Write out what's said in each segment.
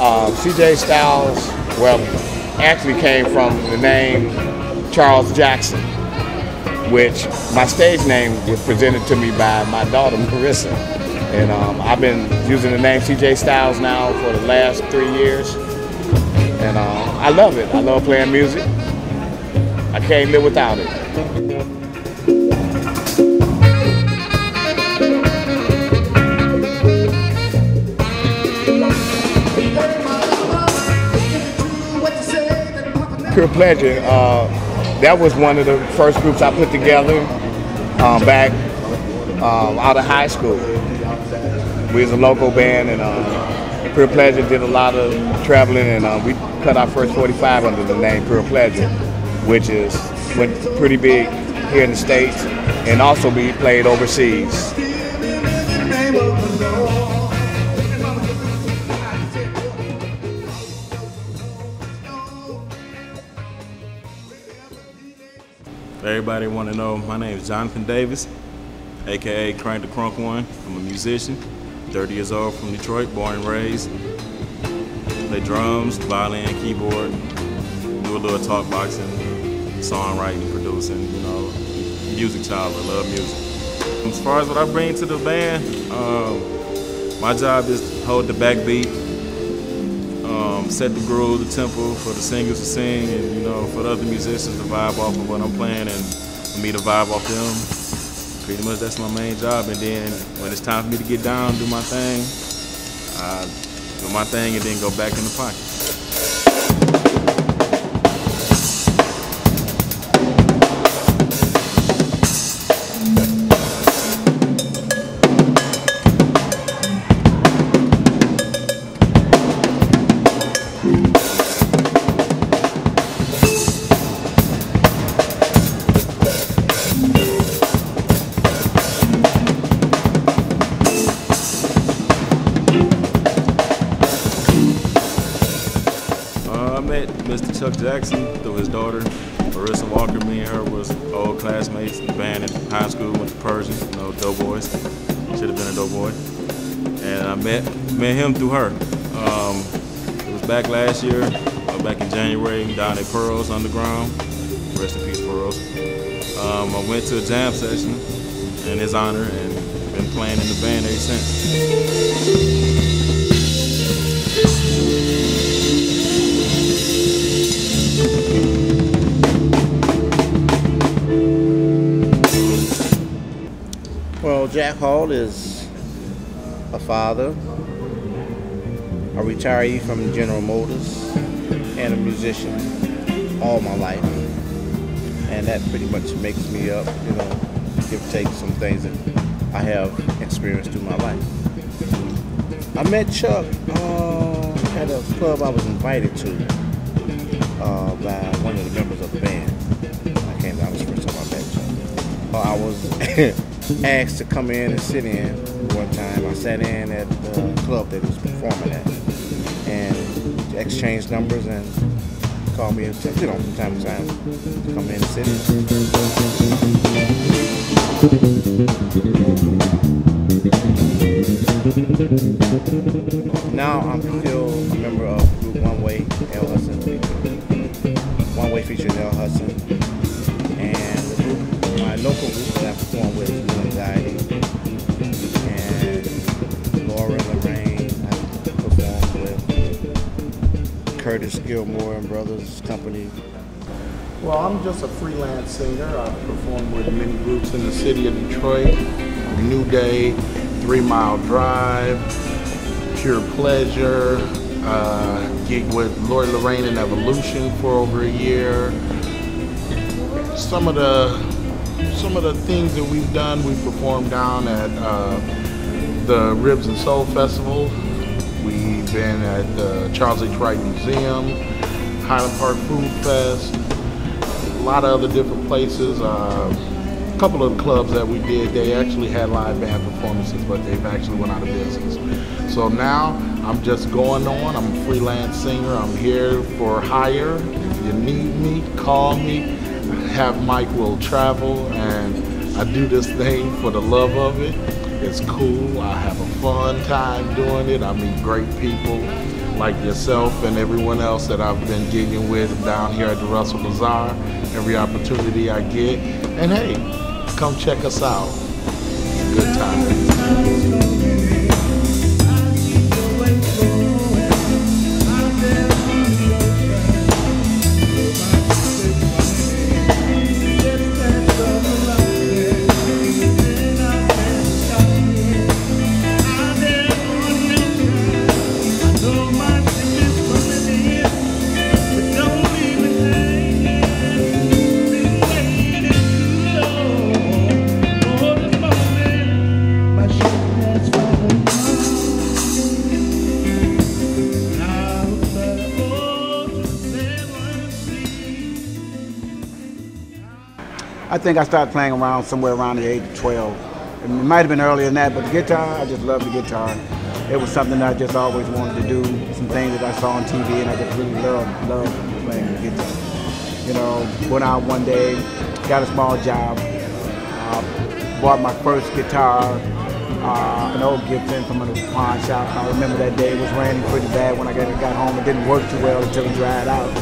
CJ Styles, well, actually came from the name Charles Jackson, which my stage name was presented to me by my daughter, Marissa. And I've been using the name CJ Styles now for the last 3 years. And I love it. I love playing music. I can't live without it. Pure Pleasure, that was one of the first groups I put together back out of high school. We was a local band, and Pure Pleasure did a lot of traveling, and we cut our first 45 under the name Pure Pleasure, which went pretty big here in the States, and also we played overseas. Everybody want to know, my name is Jonathan Davis, aka Crank the Crunk One. I'm a musician, 30 years old, from Detroit, born and raised. Play drums, violin, keyboard, do a little talk boxing, songwriting, producing, you know, music child, I love music. As far as what I bring to the band, my job is to hold the backbeat, set the groove, the tempo for the singers to sing, and you know, for the other musicians to vibe off of what I'm playing, and for me to vibe off them. Pretty much that's my main job. And then when it's time for me to get down, do my thing, I do my thing and then go back in the pocket. I met Mr. Chuck Jackson through his daughter, Marissa Walker. Me and her was old classmates in the band in high school, went to Persian, you know, Doughboys. Should have been a Doughboy. And I met him through her. It was back last year, back in January, down at Pearls Underground. Rest in peace, Pearls. I went to a jam session in his honor and been playing in the band ever since. Well, Jack Hall is a father, a retiree from General Motors, and a musician all my life. And that pretty much makes me up, you know, give or take some things that I have experienced through my life. I met Chuck at a club I was invited to by one of the members of the band. That was the first time I met Chuck. I was asked to come in and sit in one time. I sat in at the club that he was performing at, and exchanged numbers and called me, you know, from time to time to come in and sit in. Now I'm still a member of Group One Way, L. Hudson. One Way featured L. Hudson, and the group, my local group that I perform with is New Anxiety, and Laura Lorraine. I performed with Curtis Gilmore and Brothers Company. Well, I'm just a freelance singer. I've performed with many groups in the city of Detroit: New Day, 3 Mile Drive, Pure Pleasure, gig with Lori Lorraine and Evolution for over a year. Some of the things that we've done, we've performed down at the Ribs and Soul Festival. We've been at the Charles H. Wright Museum, Highland Park Food Fest, a lot of other different places. A couple of clubs that we did, they actually had live band performances, but they've actually went out of business. So now I'm just going on. I'm a freelance singer. I'm here for hire. If you need me, call me. Have Mike will travel, and I do this thing for the love of it. It's cool. I have a fun time doing it. I meet great people. like yourself and everyone else that I've been gigging with down here at the Russell Bazaar, every opportunity I get. And hey, come check us out. Good times. I think I started playing around somewhere around the age of 12. It might have been earlier than that, but the guitar, I just loved the guitar. It was something that I just always wanted to do, some things that I saw on TV, and I just really loved playing the guitar. You know, went out one day, got a small job, bought my first guitar, an old Gibson from a pawn shop. I remember that day, it was raining pretty bad when I got home. It didn't work too well until it dried out.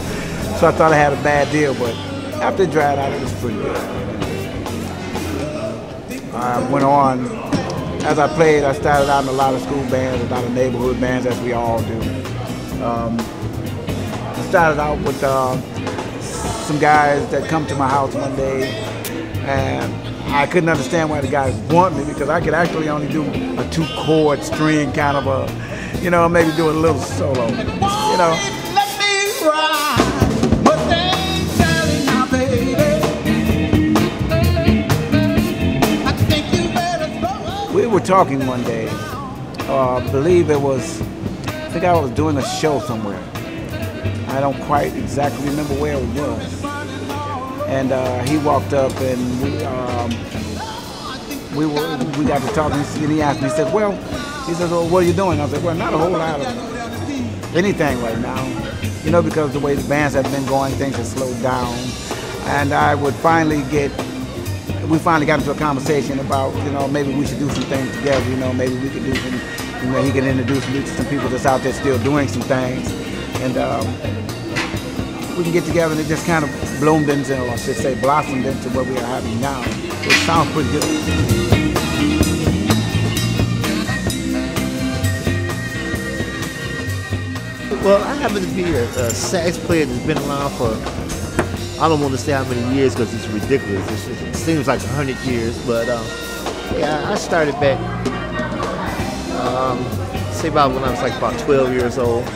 So I thought I had a bad deal, but after it dried out, it was pretty good. I went on, as I played, I started out in a lot of school bands, a lot of neighborhood bands, as we all do. I started out with some guys that come to my house one day, and I couldn't understand why the guys want me, because I could actually only do a 2-chord string kind of a, you know, maybe do a little solo, you know. We were talking one day, I believe it was, I think I was doing a show somewhere. I don't quite exactly remember where it was. And he walked up and we got to talking, and he asked me, he said, well, what are you doing? I said, well, not a whole lot of anything right now, you know, because the way the bands have been going, things have slowed down. And we finally got into a conversation about, you know, maybe we should do some things together, you know, maybe we could do some, you know, he can introduce me to some people that's out there still doing some things. And we can get together, and it just kind of bloomed into, or I should say blossomed into what we are having now. It sounds pretty good. Well, I happen to be a sax player that's been around for, I don't want to say how many years because it's ridiculous. It seems like 100 years, but yeah, I started back, say about when I was like about 12 years old.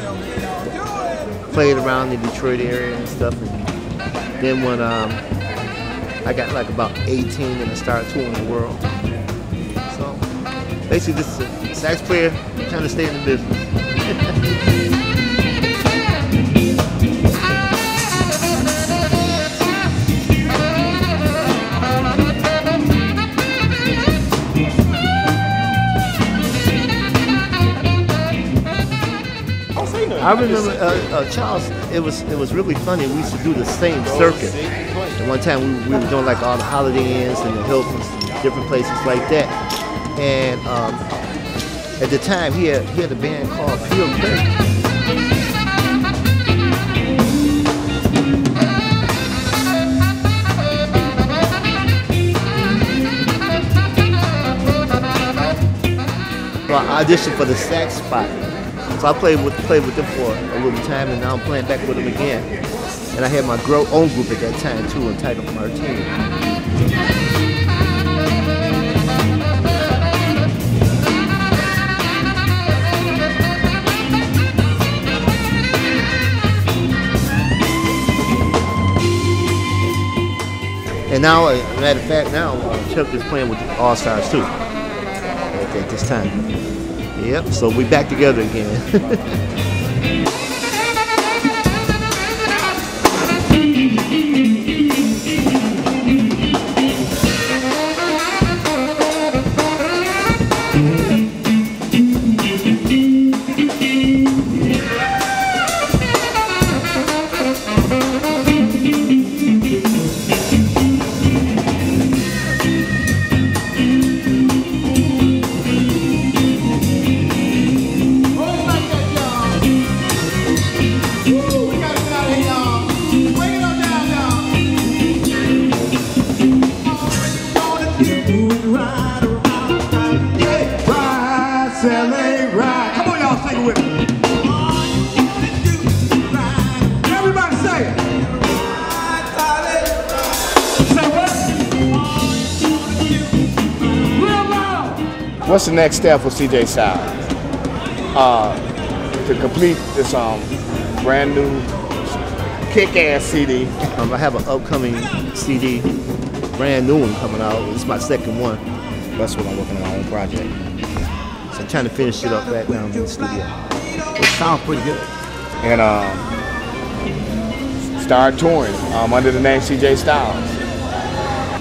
Played around the Detroit area and stuff, and then when I got like about 18 and I started touring the world. So basically just a sax player trying to stay in the business. I remember, Charles, it was really funny. We used to do the same circuit. And one time we were doing like all the Holiday Inns and the Hiltons, different places like that. And at the time, he had a band called Pure Pleasure. So I auditioned for the sax spot. So I played with them for a little time, and now I'm playing back with them again. And I had my own group at that time too, entitled Martini. And now, as a matter of fact, now Chuck is playing with the All Stars too at this time. Yep, so we back together again. what's the next step for CJ Styles? To complete this brand new kick-ass CD. I have an upcoming CD, brand new one coming out. It's my second one. That's what I'm working on, my own project. So I'm trying to finish it up right now in the studio. It sounds pretty good. And start touring under the name CJ Styles.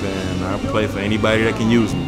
And I play for anybody that can use me.